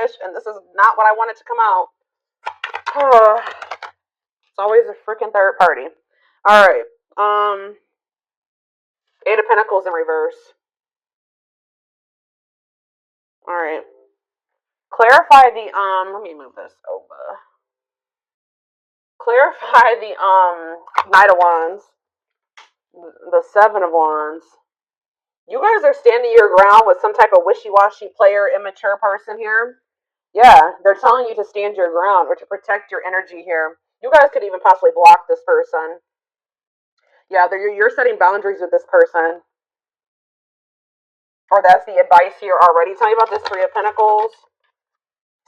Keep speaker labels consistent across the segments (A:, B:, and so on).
A: wish, and this is not what I wanted to come out. It's always a freaking third party. All right. Eight of Pentacles in reverse. All right. Clarify the let me move this over. Clarify the Knight of Wands. The Seven of Wands. You guys are standing your ground with some type of wishy-washy player, immature person here. Yeah, they're telling you to stand your ground or to protect your energy here. You guys could even possibly block this person. Yeah, you're setting boundaries with this person. Or that's the advice here already. Tell me about this Three of Pentacles.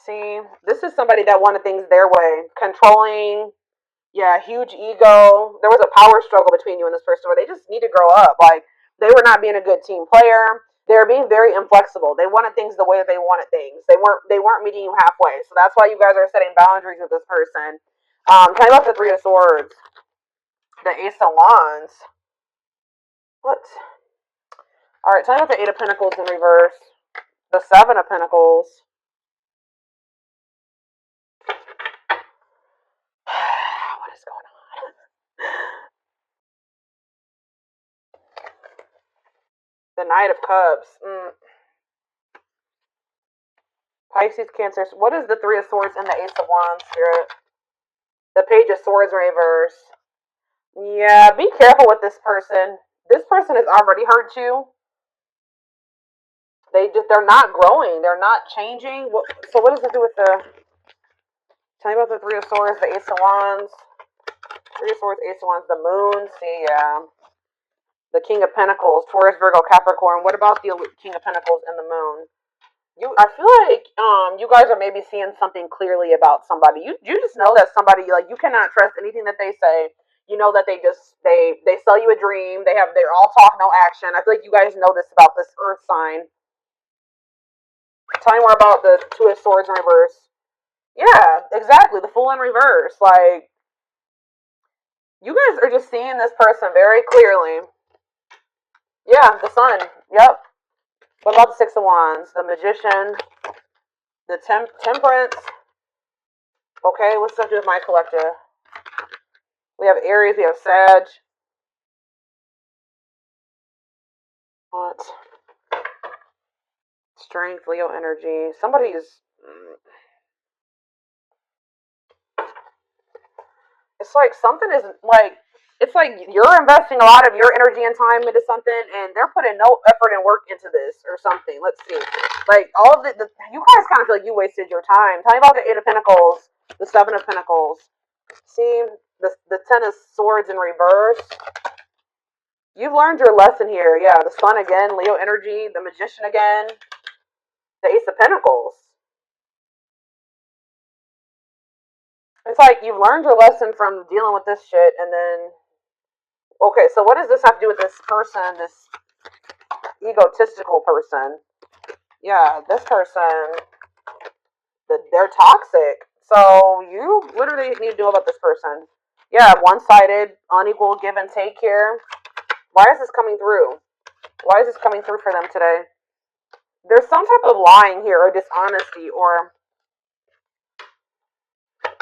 A: See, this is somebody that wanted things their way. Controlling. Yeah, huge ego. There was a power struggle between you and this person where they just need to grow up. Like, they were not being a good team player. They were being very inflexible. They wanted things the way that they wanted things. They weren't meeting you halfway. So that's why you guys are setting boundaries with this person. Tell me about the Three of Swords. The Ace of Wands. What? Alright, tell me about the Eight of Pentacles in reverse. The Seven of Pentacles. What is going on? The Knight of Cups. Pisces, Cancer. What is the Three of Swords and the Ace of Wands, Spirit? The Page of Swords reverse. Yeah, be careful with this person. This person has already hurt you. They're not growing. They're not changing. So what does it do with the... Tell me about the Three of Swords, the Ace of Wands. Three of Swords, Ace of Wands, the Moon. See, the King of Pentacles, Taurus, Virgo, Capricorn. What about the King of Pentacles and the Moon? I feel like you guys are maybe seeing something clearly about somebody. You just know that somebody, like, you cannot trust anything that they say. You know that they sell you a dream. They're all talk, no action. I feel like you guys know this about this Earth sign. Tell me more about the Two of Swords in reverse. Yeah, exactly. The Fool in reverse. Like, you guys are just seeing this person very clearly. Yeah, the Sun. Yep. What about the Six of Wands? The Magician. The Temperance. Okay, what's up with my collective? We have Aries, we have Sag. What? Strength, Leo energy. Somebody's... It's like something is like... It's like you're investing a lot of your energy and time into something, and they're putting no effort and work into this or something. Let's see. Like, all of you guys kind of feel like you wasted your time. Tell me about the Eight of Pentacles, the Seven of Pentacles. See, the Ten of Swords in reverse. You've learned your lesson here. Yeah, the Sun again, Leo energy, the Magician again, the Ace of Pentacles. It's like you've learned your lesson from dealing with this shit, and then... Okay, so what does this have to do with this person, this egotistical person? Yeah, this person, they're toxic. So what do they need to do about this person? Yeah, one-sided, unequal give and take here. Why is this coming through? Why is this coming through for them today? There's some type of lying here or dishonesty or...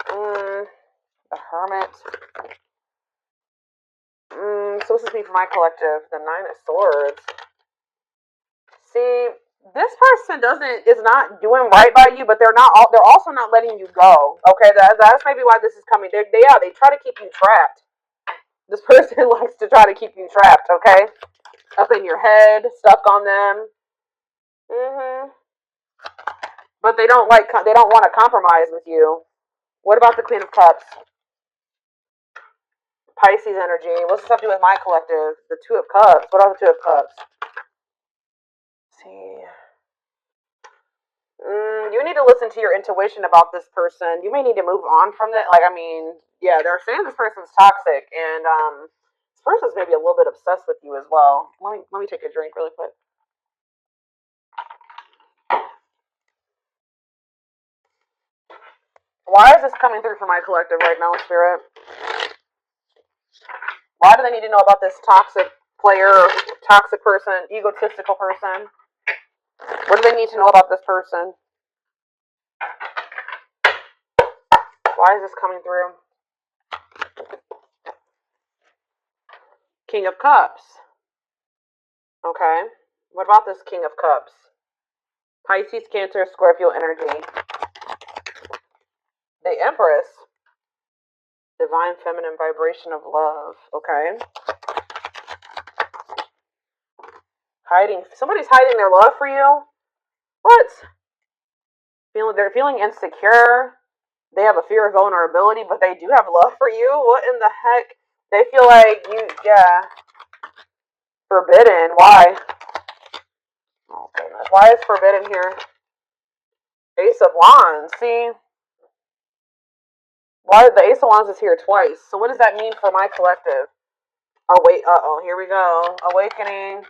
A: the Hermit. So this is me for my collective. The Nine of Swords. See, this person is not doing right by you, but they're also not letting you go. Okay, that's maybe why this is coming. They try to keep you trapped. This person likes to try to keep you trapped. Okay, up in your head, stuck on them. But they don't want to compromise with you. What about the Queen of Cups? Pisces energy. What's this have to do with my collective? The Two of Cups. What are the Two of Cups? Let's see. You need to listen to your intuition about this person. You may need to move on from that. Like, I mean, yeah, they're saying this person's toxic, and this person's maybe a little bit obsessed with you as well. Let me take a drink really quick. Why is this coming through for my collective right now, Spirit? Why do they need to know about this toxic player, toxic person, egotistical person? What do they need to know about this person? Why is this coming through? King of Cups. Okay. What about this King of Cups? Pisces, Cancer, Scorpio energy. The Empress. Divine feminine vibration of love. Okay. Hiding. Somebody's hiding their love for you. What? They're feeling insecure. They have a fear of vulnerability, but they do have love for you. What in the heck? They feel like you, yeah. Forbidden. Why? Oh goodness. Why is forbidden here? Ace of Wands. See? Why the Ace of Wands is here twice? So what does that mean for my collective? Oh wait. Uh-oh. Here we go. Awakening.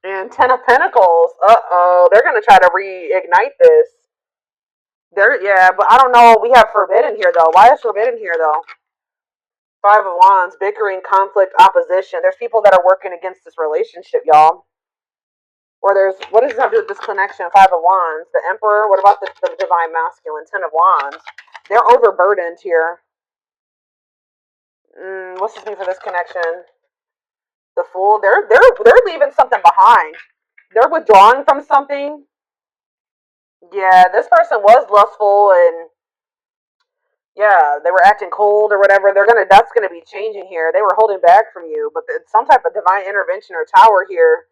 A: And Ten of Pentacles. Uh-oh. They're going to try to reignite this. Yeah, but I don't know. We have forbidden here, though. Why is forbidden here, though? Five of Wands. Bickering, conflict, opposition. There's people that are working against this relationship, y'all. Or what does this have to do with this connection? Five of Wands. The Emperor. What about the Divine Masculine? Ten of Wands. They're overburdened here. What's this mean for this connection? The Fool. They're leaving something behind. They're withdrawing from something. Yeah, this person was lustful and yeah, they were acting cold or whatever. That's gonna be changing here. They were holding back from you, but some type of divine intervention or tower here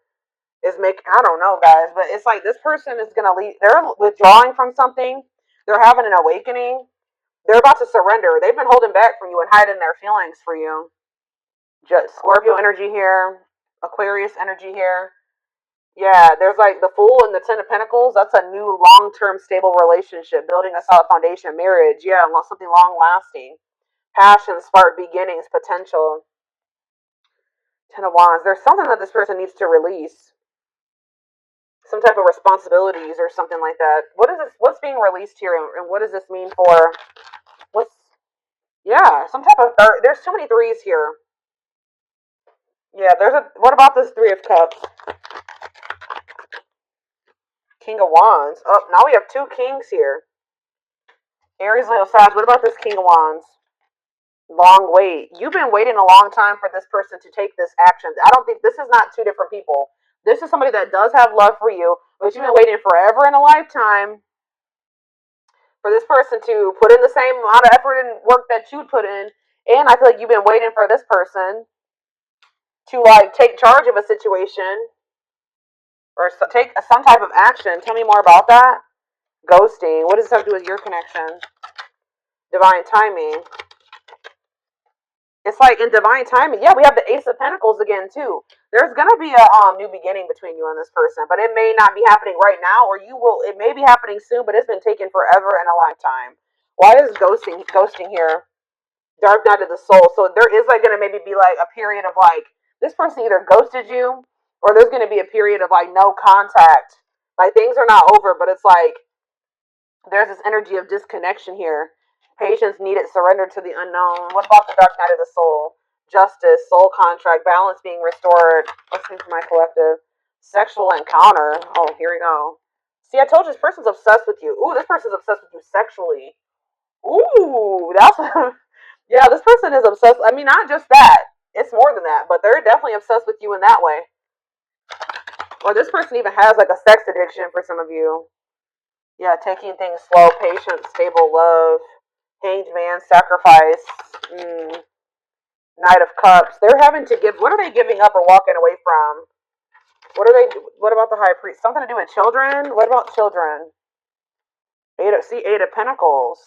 A: is I don't know, guys, but it's like this person is gonna leave. They're withdrawing from something. They're having an awakening. They're about to surrender. They've been holding back from you and hiding their feelings for you. Just Scorpio energy here, Aquarius energy here. Yeah, there's like the Fool and the Ten of Pentacles. That's a new long-term stable relationship, building a solid foundation, marriage. Yeah, something long-lasting. Passion, spark, beginnings, potential. Ten of Wands. There's something that this person needs to release. Some type of responsibilities or something like that. What is this? What's being released here, and what does this mean for? Yeah, some type of there's too many threes here. Yeah, what about this Three of Cups? King of Wands. Oh, now we have two kings here. Aries, Leo, Sag. What about this King of Wands? Long wait. You've been waiting a long time for this person to take this action. I don't think this is not two different people. This is somebody that does have love for you, but you've been waiting forever in a lifetime for this person to put in the same amount of effort and work that you'd put in. And I feel like you've been waiting for this person to take charge of a situation or take some type of action. Tell me more about that. Ghosting. What does this have to do with your connection? Divine timing. It's like in divine timing. Yeah, we have the Ace of Pentacles again, too. There's going to be a new beginning between you and this person, but it may not be happening right now, or it may be happening soon, but it's been taken forever and a lifetime. Why is ghosting here? Dark night of the soul. So there is going to maybe be a period of this person either ghosted you, or there's going to be a period of no contact. Things are not over, but it's there's this energy of disconnection here. Patience needed, surrender to the unknown. What about the dark night of the soul? Justice, soul contract, balance being restored. Let's see for my collective. Sexual encounter. Oh, here we go. See, I told you this person's obsessed with you. Ooh, this person's obsessed with you sexually. Ooh, that's... yeah, this person is obsessed. I mean, not just that. It's more than that, but they're definitely obsessed with you in that way. Or this person even has a sex addiction for some of you. Yeah, taking things slow, patient, stable love. Hanged man, sacrifice, Knight of Cups. They're having to give. What are they giving up or walking away from? What about the High Priest? Something to do with children? What about children? Eight of Pentacles.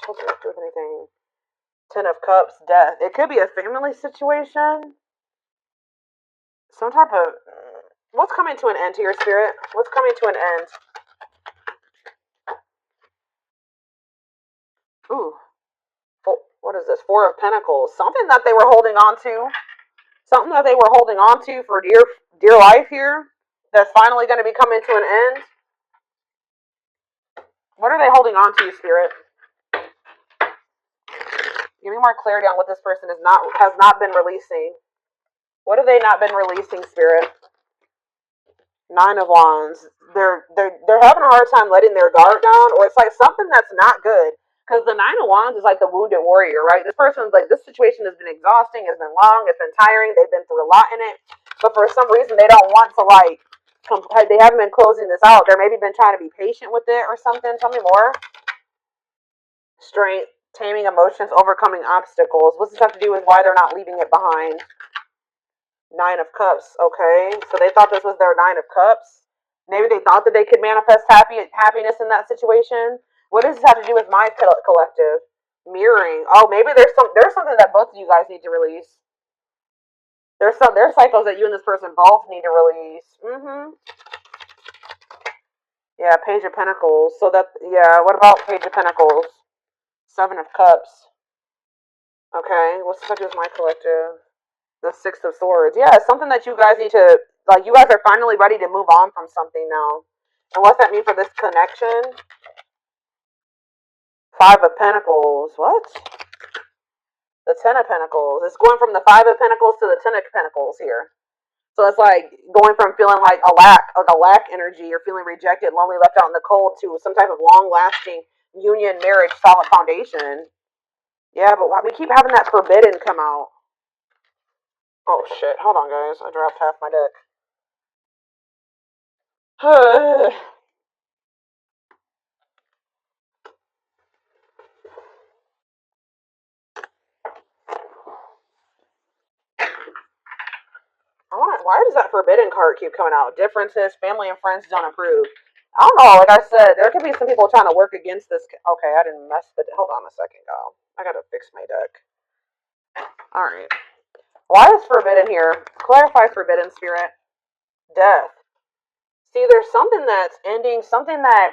A: Children have to do with anything. Ten of Cups, death. It could be a family situation. Some type of. What's coming to an end to your spirit? What's coming to an end? Ooh. What is this? Four of Pentacles. Something that they were holding on to. Something that they were holding on to for dear life here. That's finally going to be coming to an end. What are they holding on to, Spirit? Give me more clarity on what this person has not been releasing. What have they not been releasing, Spirit? Nine of Wands. They're having a hard time letting their guard down, or it's like something that's not good. Because the Nine of Wands is like the wounded warrior, right? This person's like, this situation has been exhausting, it's been long, it's been tiring, they've been through a lot in it, but for some reason they don't want to like. They haven't been closing this out. They're maybe been trying to be patient with it or something. Tell me more. Strength, taming emotions, overcoming obstacles. What's this have to do with why they're not leaving it behind? Nine of Cups. Okay, so they thought this was their Nine of Cups. Maybe they thought that they could manifest happiness in that situation. What does this have to do with my collective? Mirroring. Oh, maybe there's something that both of you guys need to release. There's cycles that you and this person both need to release. Yeah, Page of Pentacles. So that, yeah, what about Page of Pentacles? Seven of Cups. Okay, what's the subject of my collective? The Six of Swords. Yeah, it's something that you guys need to, like, you guys are finally ready to move on from something now. And what's that mean for this connection? Five of Pentacles. What? The Ten of Pentacles. It's going from the Five of Pentacles to the Ten of Pentacles here. So it's like going from feeling like a lack energy, or feeling rejected, lonely, left out in the cold, to some type of long-lasting union, marriage, solid foundation. Yeah, but we keep having that forbidden come out. Oh shit! Hold on, guys. I dropped half my deck. Why does that forbidden card keep coming out? Differences, family and friends don't approve. I don't know. Like I said, there could be some people trying to work against this. Okay, I didn't mess the. Hold on a second, go. I gotta fix my deck. All right. Why is forbidden here? Clarify forbidden, spirit. Death. See, there's something that's ending. Something that.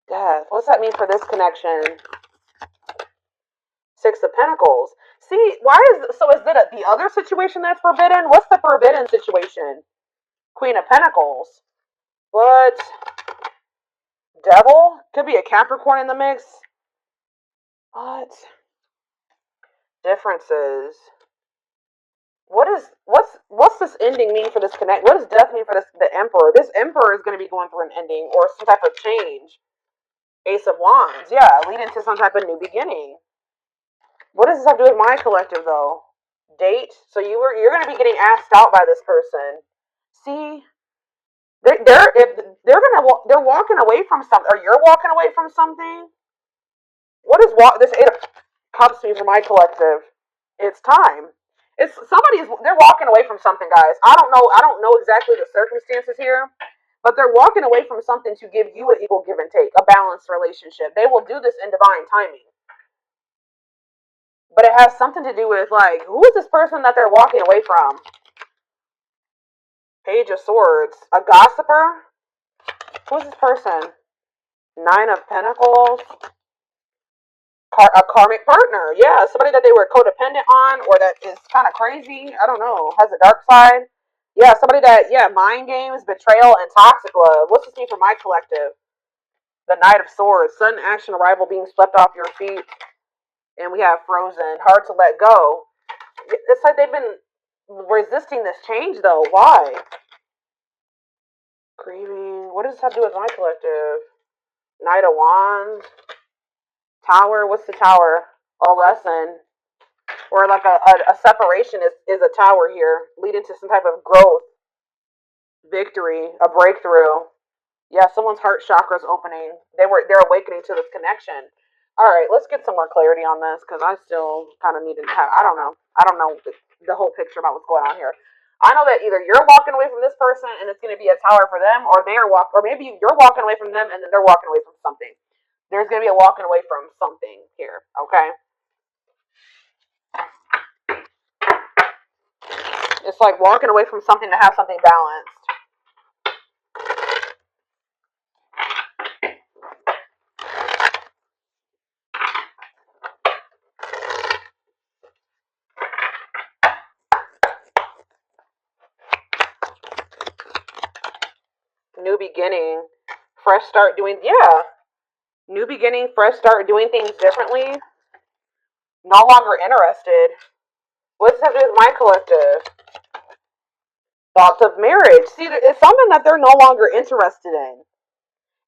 A: Death. What's that mean for this connection? Six of Pentacles. See, why is so? Is it the other situation that's forbidden? What's the forbidden situation? Queen of Pentacles. What? Devil? Could be a Capricorn in the mix. What? Differences. What's this ending mean for this connect? What does death mean for the Emperor? This Emperor is going to be going through an ending or some type of change. Ace of Wands. Yeah, leading to some type of new beginning. What does this have to do with my collective though? Date. So you're going to be getting asked out by this person. See, they're walking away from something, or you're walking away from something. What is this Eight of Cups mean for my collective? It's time. They're walking away from something, guys. I don't know exactly the circumstances here, but they're walking away from something to give you an equal give and take, a balanced relationship. They will do this in divine timing. But it has something to do with, like, who is this person that they're walking away from? Page of Swords. A gossiper? Who is this person? Nine of Pentacles. A karmic partner. Yeah, somebody that they were codependent on, or that is kind of crazy. I don't know. Has a dark side. Yeah, somebody that, mind games, betrayal, and toxic love. What's this mean for my collective? The Knight of Swords. Sudden action, arrival, being swept off your feet. And we have Frozen. Hard to let go. It's like they've been resisting this change, though. Why? Grieving. What does this have to do with my collective? Knight of Wands. Tower. What's the Tower? A lesson. Or like a separation is a tower here, leading to some type of growth, victory, a breakthrough. Yeah, someone's heart chakra's opening. They're awakening to this connection. All right, let's get some more clarity on this, because I still kind of need to have. I don't know the whole picture about what's going on here. I know that either you're walking away from this person and it's going to be a tower for them, or or maybe you're walking away from them and then they're walking away from something. There's going to be a walking away from something here. Okay. It's like walking away from something to have something balanced. New beginning. Fresh start doing, New beginning, fresh start doing things differently. No longer interested. What does that do with my collective? Thoughts of marriage. See, it's something that they're no longer interested in.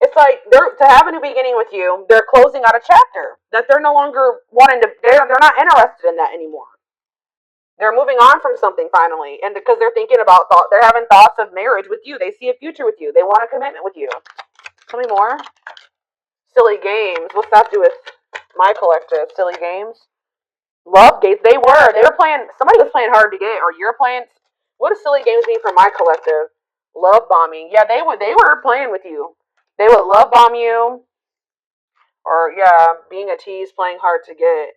A: It's like they're to have a new beginning with you. They're closing out a chapter that they're no longer wanting to. They're not interested in that anymore. They're moving on from something finally, and because they're thinking about they're having thoughts of marriage with you. They see a future with you. They want a commitment with you. Tell me more. Silly games. What's that to do with my collective? Silly games. Love games. They were playing. Somebody was playing hard to get, or you're playing. What does silly games mean for my collective? Love bombing. Yeah, they were playing with you. They would love bomb you, or yeah, being a tease, playing hard to get.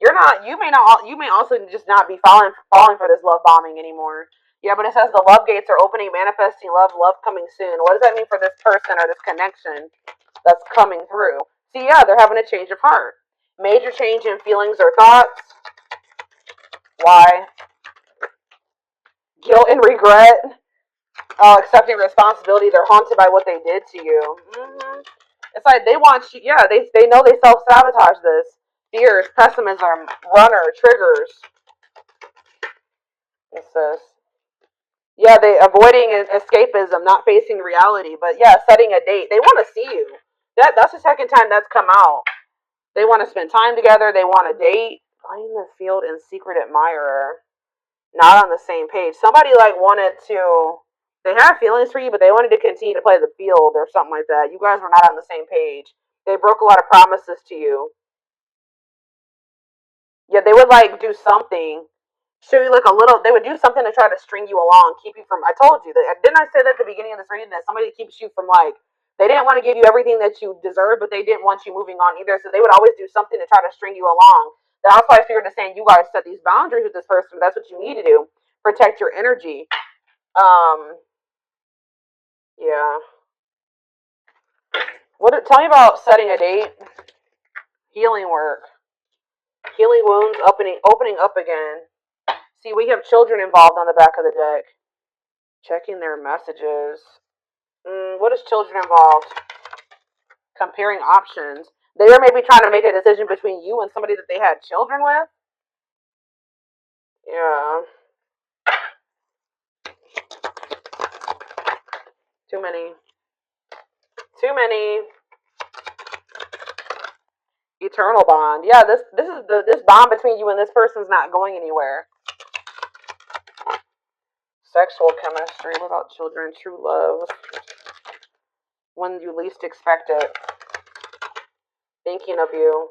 A: You're not. You may not. You may also just not be falling for this love bombing anymore. Yeah, but it says the love gates are opening, manifesting love, love coming soon. What does that mean for this person or this connection that's coming through? See, yeah, they're having a change of heart, major change in feelings or thoughts. Why? Guilt and regret. Accepting responsibility. They're haunted by what they did to you. It's like they want you. Yeah, they know they self sabotage this. Fears, pessimism, runner, triggers. It says, yeah, they avoiding escapism, not facing reality. But yeah, setting a date. They want to see you. That's the second time that's come out. They want to spend time together. They want a date. Playing the field and secret admirer. Not on the same page. Somebody like wanted to. They had feelings for you, but they wanted to continue to play the field or something like that. You guys were not on the same page. They broke a lot of promises to you. Yeah, they would like do something, show you like a little. They would do something to try to string you along, keep you from. I told you that. Didn't I say that at the beginning of this reading that somebody keeps you from like. They didn't want to give you everything that you deserve, but they didn't want you moving on either. So they would always do something to try to string you along. That's why I figured to saying you guys set these boundaries with this person. That's what you need to do. Protect your energy. Yeah. Tell me about setting a date. Healing work. Healing wounds, opening up again. See, we have children involved on the back of the deck. Checking their messages. What is children involved? Comparing options. They were maybe trying to make a decision between you and somebody that they had children with. Yeah. Too many. Too many. Eternal bond. Yeah, this bond between you and this person's not going anywhere. Sexual chemistry. What about children? True love. When you least expect it. Thinking of you.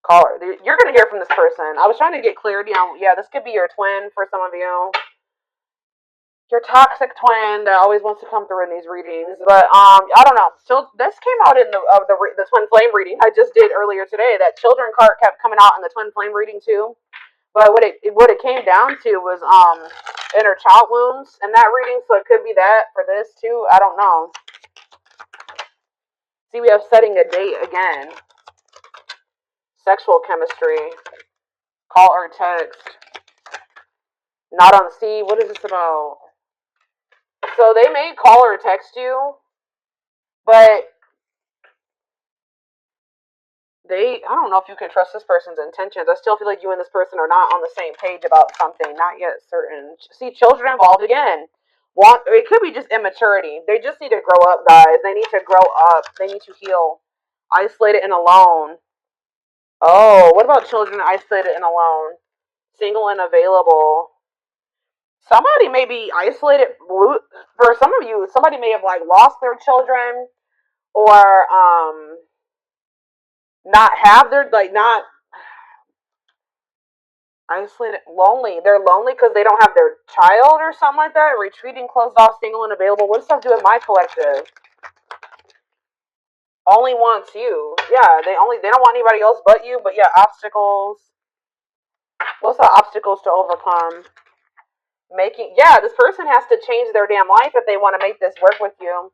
A: Caller. You're going to hear from this person. I was trying to get clarity on, yeah, this could be your twin for some of you. Your toxic twin that always wants to come through in these readings. But, I don't know. So this came out in the twin flame reading I just did earlier today. That children card kept coming out in the twin flame reading too. But what it came down to was, inner child wounds in that reading. So it could be that for this too. I don't know. See, we have setting a date again. Sexual chemistry. Call or text. Not on C. What is this about? So they may call or text you, but I don't know if you can trust this person's intentions. I still feel like you and this person are not on the same page about something. Not yet certain. See, children involved again. It could be just immaturity. They just need to grow up, guys. They need to grow up. They need to heal. Isolated and alone. Oh, what about children isolated and alone? Single and available. Somebody may be isolated. For some of you, somebody may have like lost their children, or not have their not isolated, lonely. They're lonely because they don't have their child or something like that. Retreating, closed off, single and available. What does that do with my collective? Only wants you. Yeah, they don't want anybody else but you. But yeah, obstacles. What's the obstacles to overcome? This person has to change their damn life if they want to make this work with you.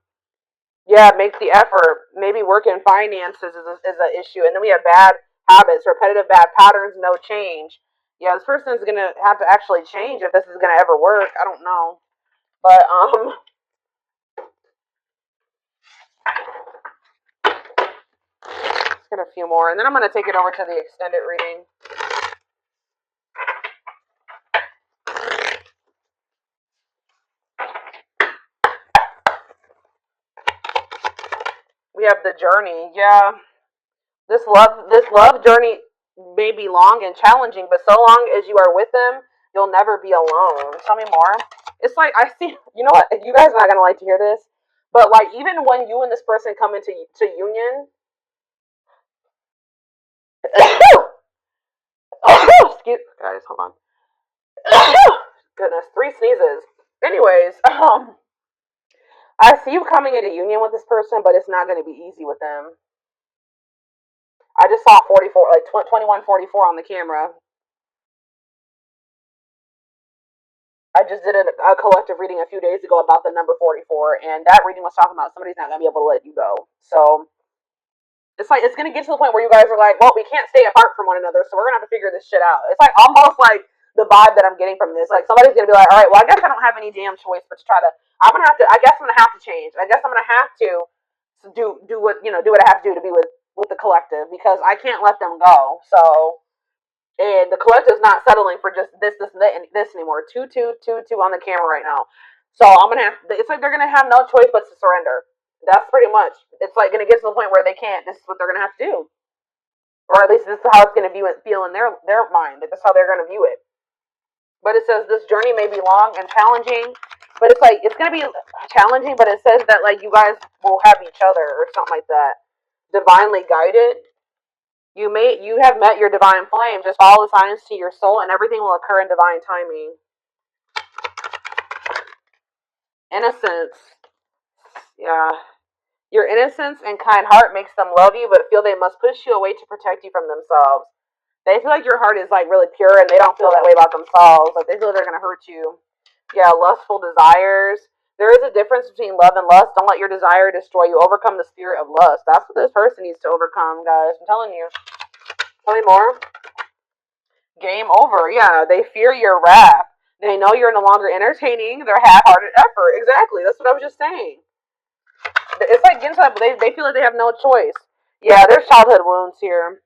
A: Yeah, make the effort. Maybe work in finances is an issue. And then we have bad habits, repetitive bad patterns, no change. Yeah, this person is going to have to actually change if this is going to ever work. I don't know. But, let's get a few more. And then I'm going to take it over to the extended reading. We have the journey. Yeah. This love journey may be long and challenging, but so long as you are with them, you'll never be alone. Tell me more. It's like I see. You know what? You guys are not gonna like to hear this, but like even when you and this person come into union, excuse guys, hold on. Goodness, 3 sneezes. Anyways, I see you coming into union with this person, but it's not going to be easy with them. I just saw 44, like 2144 on the camera. I just did a collective reading a few days ago about the number 44, and that reading was talking about somebody's not going to be able to let you go. So it's like it's going to get to the point where you guys are like, well, we can't stay apart from one another, so we're going to have to figure this shit out. It's like almost like the vibe that I'm getting from this. Like somebody's going to be like, all right, well, I guess I don't have any damn choice but to try to. I guess I'm going to have to change. I guess I'm going to have to do what do what I have to do to be with the collective because I can't let them go. So. And the collective's not settling for just this anymore. 2 2 2 2 on the camera right now. So I'm gonna have. It's like they're gonna have no choice but to surrender. That's pretty much. It's like gonna get to the point where they can't. This is what they're gonna have to do, or at least this is how it's gonna feel in their mind. Like, that's how they're gonna view it. But it says this journey may be long and challenging. But it's like it's gonna be challenging. But it says that like you guys will have each other or something like that. Divinely guided. You have met your divine flame. Just follow the signs to your soul, and everything will occur in divine timing. Innocence, yeah. Your innocence and kind heart makes them love you, but feel they must push you away to protect you from themselves. They feel like your heart is like really pure, and they don't feel that way about themselves. Like they feel they're gonna hurt you. Yeah, lustful desires. There is a difference between love and lust. Don't let your desire destroy you. Overcome the spirit of lust. That's what this person needs to overcome, guys. I'm telling you. Tell me more. Game over. Yeah, they fear your wrath. They know you're no longer entertaining their half-hearted effort. Exactly. That's what I was just saying. It's like getting to that, they feel like they have no choice. Yeah, there's childhood wounds here.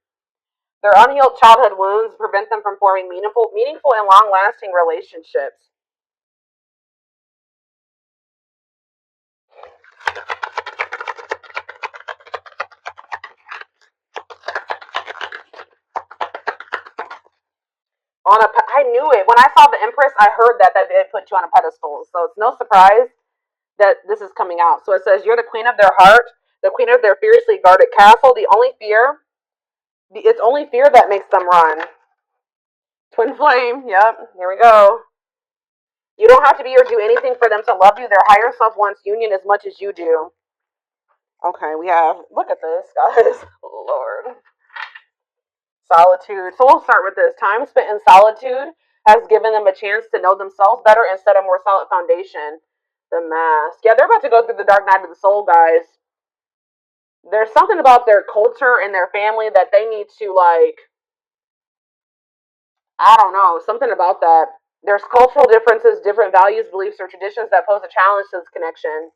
A: Their unhealed childhood wounds prevent them from forming meaningful and long-lasting relationships. I knew it when I saw the Empress. I heard that they put you on a pedestal, so it's no surprise that this is coming out. So it says you're the queen of their heart, the queen of their fiercely guarded castle. It's only fear that makes them run. Twin flame. Yep. Here we go. You don't have to be or do anything for them to love you. Their higher self wants union as much as you do. Okay, we have. Look at this, guys. Lord. Solitude. So we'll start with this. Time spent in solitude has given them a chance to know themselves better and set a more solid foundation. The mask. Yeah, they're about to go through the dark night of the soul, guys. There's something about their culture and their family that they need to, like, I don't know, something about that. There's cultural differences, different values, beliefs, or traditions that pose a challenge to this connection.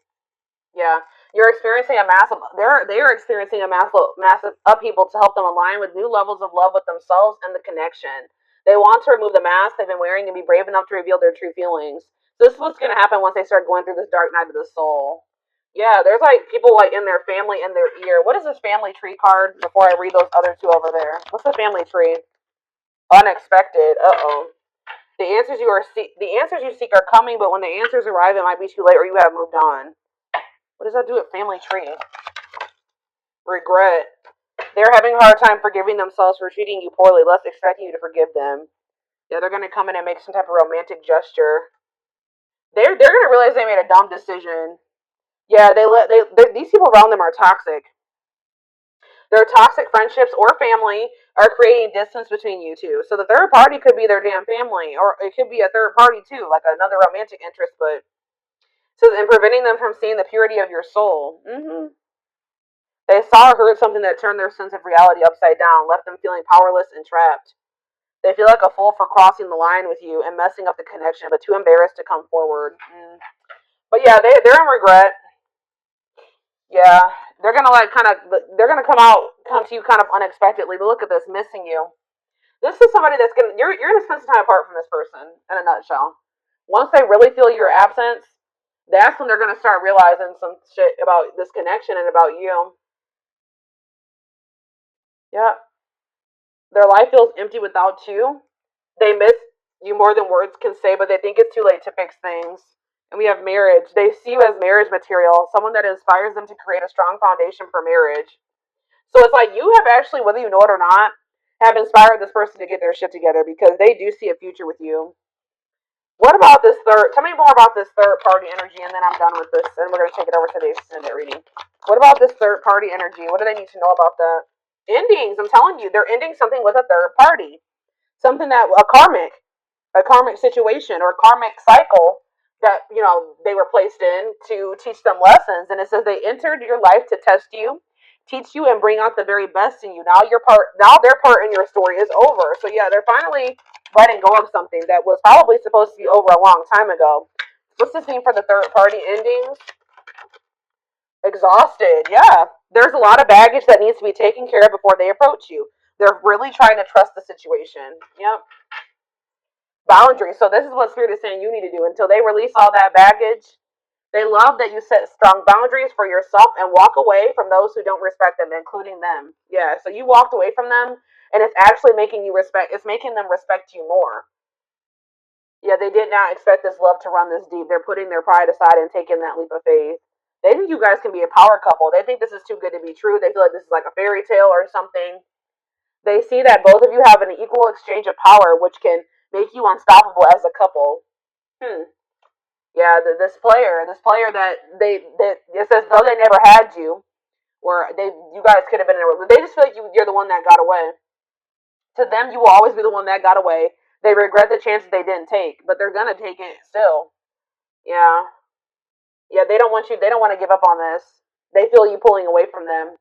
A: Yeah, you're experiencing a massive. They're experiencing a massive upheaval to help them align with new levels of love with themselves and the connection. They want to remove the mask they've been wearing and be brave enough to reveal their true feelings. So this is what's going to happen once they start going through this dark night of the soul. Yeah, there's like people like in their family in their ear. What is this family tree card? Before I read those other two over there, what's the family tree? Unexpected. Uh-oh. The answers you seek are coming, but when the answers arrive, it might be too late, or you have moved on. What does that do at family tree? Regret. They're having a hard time forgiving themselves for treating you poorly, less expecting you to forgive them. Yeah, they're gonna come in and make some type of romantic gesture. They're gonna realize they made a dumb decision. Yeah, these people around them are toxic. Their toxic friendships or family are creating distance between you two. So the third party could be their damn family, or it could be a third party too, like another romantic interest, but says and preventing them from seeing the purity of your soul. They saw or heard something that turned their sense of reality upside down, left them feeling powerless and trapped. They feel like a fool for crossing the line with you and messing up the connection, but too embarrassed to come forward. But yeah, they're in regret. Yeah, they're gonna like they're gonna come to you kind of unexpectedly. But look at this, missing you. This is somebody that's you're gonna spend some time apart from this person. In a nutshell, once they really feel your absence, that's when they're gonna start realizing some shit about this connection and about you. Yeah. Their life feels empty without you. They miss you more than words can say, but they think it's too late to fix things. And we have marriage. They see you as marriage material, someone that inspires them to create a strong foundation for marriage. So it's like you have actually, whether you know it or not, have inspired this person to get their shit together because they do see a future with you. What about this third? Tell me more about this third party energy, and then I'm done with this, and we're gonna take it over to the extended reading. What about this third party energy? What do they need to know about that? Endings. I'm telling you, they're ending something with a third party, something that a karmic situation or karmic cycle that they were placed in to teach them lessons. And it says they entered your life to test you, teach you, and bring out the very best in you. Now their part in your story is over. So yeah, they're finally letting go of something that was probably supposed to be over a long time ago. What's this mean for the third party endings? Exhausted. Yeah, there's a lot of baggage that needs to be taken care of before they approach you. They're really trying to trust the situation. Yep. Boundaries. So this is what Spirit is saying you need to do until they release all that baggage. They love that you set strong boundaries for yourself and walk away from those who don't respect them, including them. Yeah, so you walked away from them, and it's actually making you respect. It's making them respect you more. Yeah, they did not expect this love to run this deep. They're putting their pride aside and taking that leap of faith. They think you guys can be a power couple. They think this is too good to be true. They feel like this is like a fairy tale or something. They see that both of you have an equal exchange of power, which can make you unstoppable as a couple. Yeah, this player that that it says though they never had you, or you guys could have been in a. They just feel like you're the one that got away. To them, you will always be the one that got away. They regret the chances they didn't take, but they're gonna take it still. Yeah, yeah. They don't want you. They don't want to give up on this. They feel you pulling away from them.